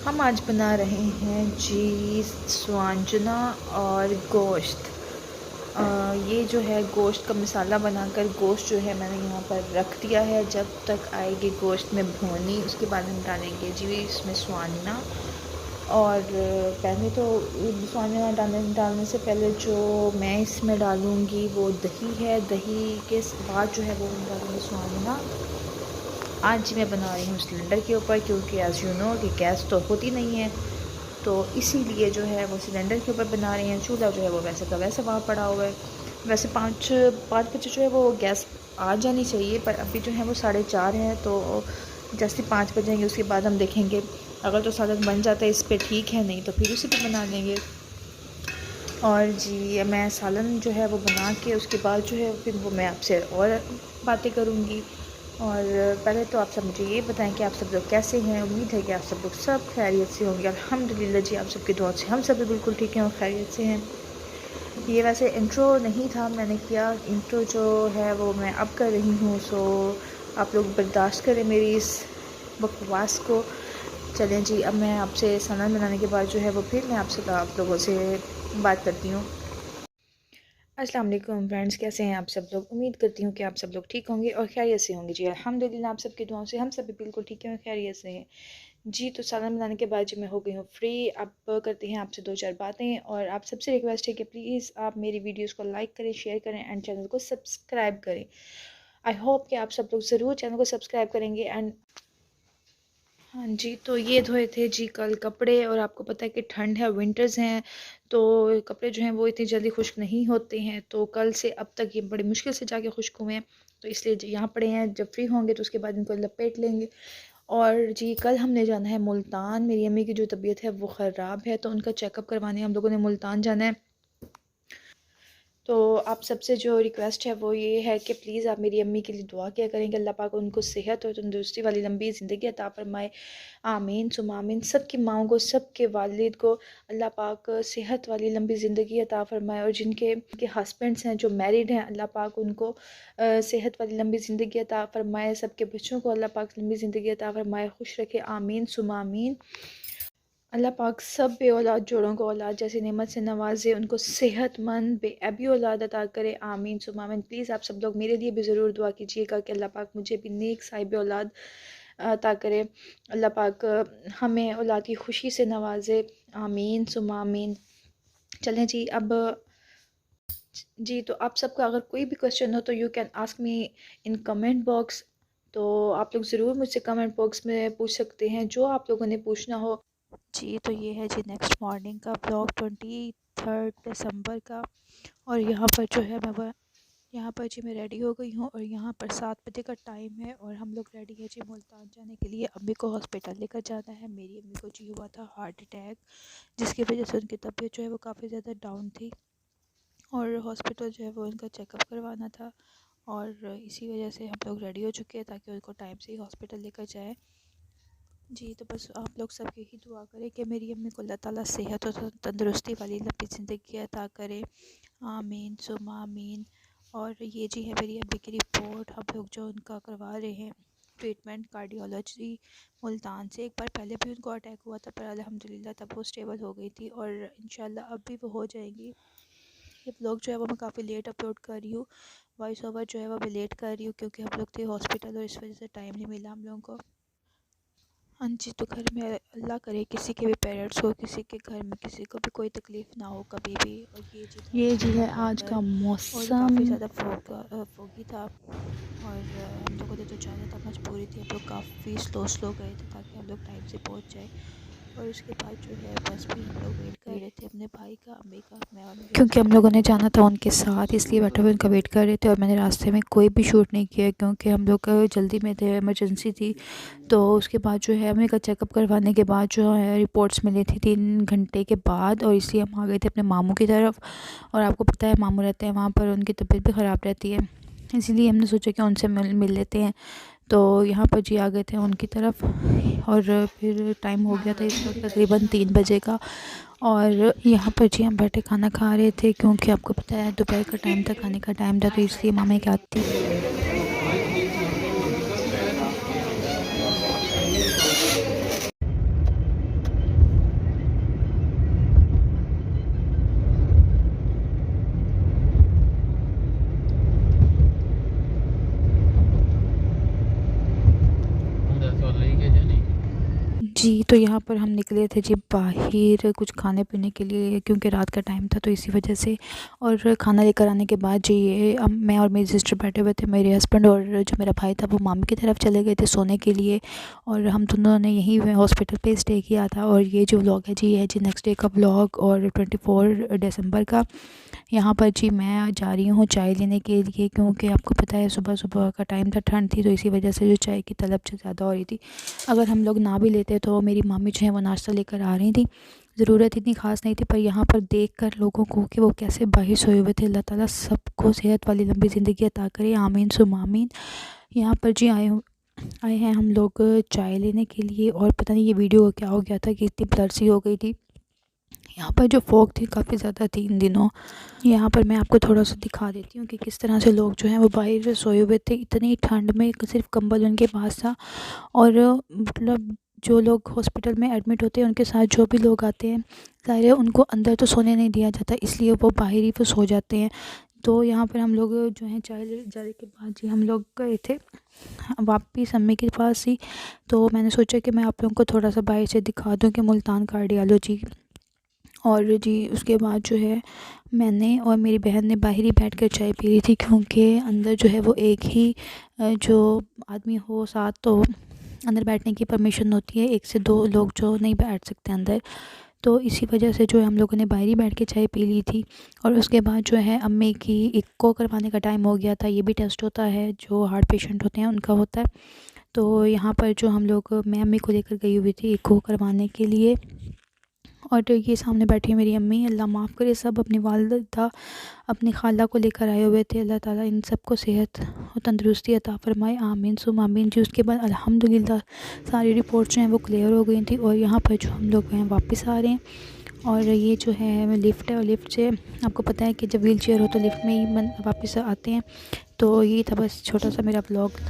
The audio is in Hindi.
हम आज बना रहे हैं जी स्वांजना और गोश्त। ये जो है गोश्त का मसाला बनाकर गोश्त जो है मैंने यहाँ पर रख दिया है। जब तक आएगी गोश्त में भुनी उसके बाद हम डालेंगे जी इसमें स्वांजना। और पहले तो स्वांजना डालने से पहले जो मैं इसमें डालूँगी वो दही है। दही के बाद जो है वो हम डालेंगे स्वांजना। आज मैं बना रही हूँ सिलेंडर के ऊपर क्योंकि एज़ यू नो कि गैस तो होती नहीं है, तो इसीलिए जो है वो सिलेंडर के ऊपर बना रही हैं। चूल्हा जो है वो वैसे का वैसे वहाँ पड़ा हुआ है। वैसे पाँच बजे जो है वो गैस आ जानी चाहिए, पर अभी जो है वो 4:30 है। तो जैसे 5 बजेंगे उसके बाद हम देखेंगे, अगर तो सालन बन जाता है इस पर ठीक है, नहीं तो फिर उसी पर बना लेंगे। और जी मैं सालन जो है वो बना के उसके बाद जो है फिर वो मैं आपसे और बातें करूँगी। और पहले तो आप सब मुझे ये बताएं कि आप सब लोग कैसे हैं। उम्मीद है कि आप सब लोग सब खैरियत से होंगे। अल्हम्दुलिल्लाह जी, आप सबकी दुआ से हम सब भी बिल्कुल ठीक हैं और खैरियत से हैं। ये वैसे इंट्रो नहीं था, मैंने किया इंट्रो जो है वो मैं अब कर रही हूँ, सो आप लोग बर्दाश्त करें मेरी इस बकवास को। चलें जी, अब मैं आपसे सालन बनाने के बाद जो है वो फिर मैं आपसे आप लोगों से बात करती हूँ। अस्सलाम वालेकुम फ्रेंड्स, कैसे हैं आप सब लोग। उम्मीद करती हूँ कि आप सब लोग ठीक होंगे और खैरियत से होंगे। जी अल्हम्दुलिल्लाह, आप सबकी दुआओं से हम सब भी बिल्कुल ठीक हैं और खैरियत से हैं। जी तो सालन बनाने के बाद जी मैं हो गई हूँ फ्री। अब करते हैं आपसे 2-4 बातें, और आप सबसे रिक्वेस्ट है कि प्लीज़ आप मेरी वीडियोस को लाइक करें, शेयर करें एंड चैनल को सब्सक्राइब करें। आई होप कि आप सब लोग ज़रूर चैनल को सब्सक्राइब करेंगे। एंड हाँ जी, तो ये धोए थे जी कल कपड़े, और आपको पता है कि ठंड है, विंटर्स हैं, तो कपड़े जो हैं वो इतनी जल्दी खुश्क नहीं होते हैं। तो कल से अब तक ये बड़ी मुश्किल से जाके खुश्क हुए हैं, तो इसलिए यहाँ पड़े हैं। जब फ्री होंगे तो उसके बाद इनको लपेट लेंगे। और जी कल हमने जाना है मुल्तान। मेरी अम्मी की जो तबीयत है वो ख़राब है, तो उनका चेकअप करवाने हम लोगों ने मुल्तान जाना है। तो आप सबसे जो रिक्वेस्ट है वो ये है कि प्लीज़ आप मेरी अम्मी के लिए दुआ किया करें कि अल्लाह पाक उनको सेहत और तंदुरुस्ती वाली लंबी ज़िंदगी अता फरमाए। आमीन सुम आमीन। सब की माओं को, सब के वालिद को अल्लाह पाक सेहत वाली लंबी ज़िंदगी अता फरमाए। और जिनके के हस्बैंड्स हैं जो मैरिड हैं, अल्लाह पाक उनको सेहत वाली लंबी ज़िंदगी अता फरमाए। सबके बच्चों को अल्लाह पाक लंबी ज़िंदगी अता फरमाए, खुश रखे। आमीन सुम आमीन। अल्लाह पाक सब बे औलाद जोड़ों को औलाद जैसी नेमत से नवाजे, उनको सेहतमंद बेअबी औलाद अता करे। आमीन सुम आमीन। प्लीज़ आप सब लोग मेरे लिए भी ज़रूर दुआ कीजिएगा कि अल्लाह पाक मुझे भी नेक साहिब औलाद अता करे। अल्लाह पाक हमें औलाद की खुशी से नवाजे। आमीन सुम आमीन। चलें जी, अब जी तो आप सबका अगर कोई भी क्वेश्चन हो तो you can ask me in comment box. तो आप लोग ज़रूर मुझसे कमेंट बॉक्स में पूछ सकते हैं जो आप लोगों ने पूछना हो। जी तो ये है जी नेक्स्ट मॉर्निंग का ब्लॉग 23 दिसंबर का। और यहाँ पर जो है यहाँ पर जी मैं रेडी हो गई हूँ, और यहाँ पर 7 बजे का टाइम है और हम लोग रेडी है जी मुल्तान जाने के लिए। अम्मी को हॉस्पिटल लेकर जाना है। मेरी अम्मी को जी हुआ था हार्ट अटैक, जिसकी वजह से उनकी तबीयत जो है वो काफ़ी ज़्यादा डाउन थी, और हॉस्पिटल जो है वो उनका चेकअप करवाना था। और इसी वजह से हम लोग रेडी हो चुके हैं ताकि उनको टाइम से ही हॉस्पिटल लेकर जाए। जी तो बस आप लोग सब यही दुआ करें कि मेरी अम्मी को अल्लाह ताला सेहत और तंदुरुस्ती वाली लंबी ज़िंदगी अता करे। आमीन सुम आमीन। और ये जी है मेरी अम्मी की रिपोर्ट, हम लोग जो उनका करवा रहे हैं ट्रीटमेंट कार्डियोलॉजी मुल्तान से। एक बार पहले भी उनको अटैक हुआ था, पर अल्हम्दुलिल्लाह तब वो स्टेबल हो गई थी, और इंशाल्लाह अब भी वो हो जाएंगी। ये ब्लॉग जो है वो मैं काफ़ी लेट अपलोड कर रही हूँ, वॉइस ओवर जो है वो मैं लेट कर रही हूँ क्योंकि हम लोग थे हॉस्पिटल और इस वजह से टाइम नहीं मिला हम लोगों को। हाँ जी, तो घर में अल्लाह करे किसी के भी पेरेंट्स को, किसी के घर में किसी को भी कोई तकलीफ़ ना हो कभी भी। और ये जी है आज का मौसम, और काफ़ी ज़्यादा फोगी था, और हम लोगों ने जो जाना था मजबूरी थी। हम लोग काफ़ी स्लो गए थे ताकि हम लोग टाइम से पहुंच जाए। और उसके बाद जो है बस भी हम लोग वेट कर रहे थे अपने भाई का, अम्मी का, मैं और मेरी क्योंकि हम लोगों ने जाना था उनके साथ, इसलिए बैठे हुए उनका वेट कर रहे थे। और मैंने रास्ते में कोई भी शूट नहीं किया क्योंकि हम लोग जल्दी में थे, इमरजेंसी थी। तो उसके बाद जो है अम्मी का चेकअप करवाने के बाद जो है रिपोर्ट्स मिली थी 3 घंटे के बाद, और इसलिए हम आ गए थे अपने मामू की तरफ। और आपको पता है मामू रहते हैं वहाँ पर, उनकी तबीयत भी ख़राब रहती है, इसीलिए हमने सोचा कि उनसे मिल लेते हैं। तो यहाँ पर जी आ गए थे उनकी तरफ, और फिर टाइम हो गया था इस वक्त तकरीबन 3 बजे का। और यहाँ पर जी हम बैठे खाना खा रहे थे क्योंकि आपको पता है दोपहर का टाइम था, खाने का टाइम था, तो इसलिए मामा क्या आती। जी, तो यहाँ पर हम निकले थे जी बाहर कुछ खाने पीने के लिए, क्योंकि रात का टाइम था तो इसी वजह से। और खाना लेकर आने के बाद जी ये मैं और मेरी सिस्टर बैठे हुए थे, मेरे हस्बैंड और जो मेरा भाई था वो मामी की तरफ चले गए थे सोने के लिए, और हम दोनों ने यहीं हॉस्पिटल पे स्टे किया था। और ये जो व्लॉग है जी ये है जी नेक्स्ट डे का व्लॉग, और 24 दिसंबर का। यहाँ पर जी मैं जा रही हूँ चाय लेने के लिए, क्योंकि आपको पता है सुबह सुबह का टाइम था, ठंड थी, तो इसी वजह से जो चाय की तलब ज़्यादा हो रही थी। अगर हम लोग ना भी लेते तो मेरी मामी जो है वो नाश्ता लेकर आ रही थी, ज़रूरत इतनी ख़ास नहीं थी। पर यहाँ पर देखकर लोगों को कि वो कैसे बाहर सोए हुए थे, अल्लाह ताला सबको सेहत वाली लंबी ज़िंदगी अता करे, आमीन सुम आमीन। यहाँ पर जी आए हैं हम लोग चाय लेने के लिए, और पता नहीं ये वीडियो क्या हो गया था कि इतनी ब्लर सी हो गई थी। यहाँ पर जो फॉग थी काफ़ी ज़्यादा थी इन दिनों। यहाँ पर मैं आपको थोड़ा सा दिखा देती हूँ कि किस तरह से लोग जो हैं वो बाहर सोए हुए थे, इतनी ठंड में सिर्फ कंबल उनके पास था। और मतलब जो लोग हॉस्पिटल में एडमिट होते हैं उनके साथ जो भी लोग आते हैं, ज़ाहिर है उनको अंदर तो सोने नहीं दिया जाता, इसलिए वो बाहर ही वो सो जाते हैं। तो यहाँ पर हम लोग जो है चाय ले जाने के बाद जी हम लोग गए थे वापस अम्मी के पास ही। तो मैंने सोचा कि मैं आप लोगों को थोड़ा सा बाहर से दिखा दूँ कि मुल्तान कार्डियोलॉजी। और जी उसके बाद जो है मैंने और मेरी बहन ने बाहर ही बैठकर चाय पी ली थी, क्योंकि अंदर जो है वो एक ही जो आदमी हो साथ तो अंदर बैठने की परमिशन होती है, एक से दो लोग जो नहीं बैठ सकते अंदर। तो इसी वजह से जो है हम लोगों ने बाहर ही बैठ के चाय पी ली थी। और उसके बाद जो है अम्मी की इको करवाने का टाइम हो गया था, ये भी टेस्ट होता है जो हार्ट पेशेंट होते हैं उनका होता है। तो यहाँ पर जो हम लोग मैं अम्मी को लेकर गई हुई थी इको करवाने के लिए। और ये सामने बैठी है मेरी अम्मी, अल्लाह माफ़ करे, सब अपनी वालिदा अपनी खाला को लेकर आए हुए थे। अल्लाह ताला इन सबको सेहत और तंदुरुस्ती अता फ़रमाए, आमीन सुम आमीन जी। उसके बाद अल्हम्दुलिल्लाह सारी रिपोर्ट्स जो हैं वो क्लियर हो गई थी। और यहाँ पर जो हम लोग हैं वापस आ रहे हैं, और ये जो है लिफ़्ट है, और लिफ़्ट से आपको पता है कि जब व्हील चेयर हो तो लिफ़्ट में ही वापस आते हैं। तो ये था बस छोटा सा मेरा व्लॉग।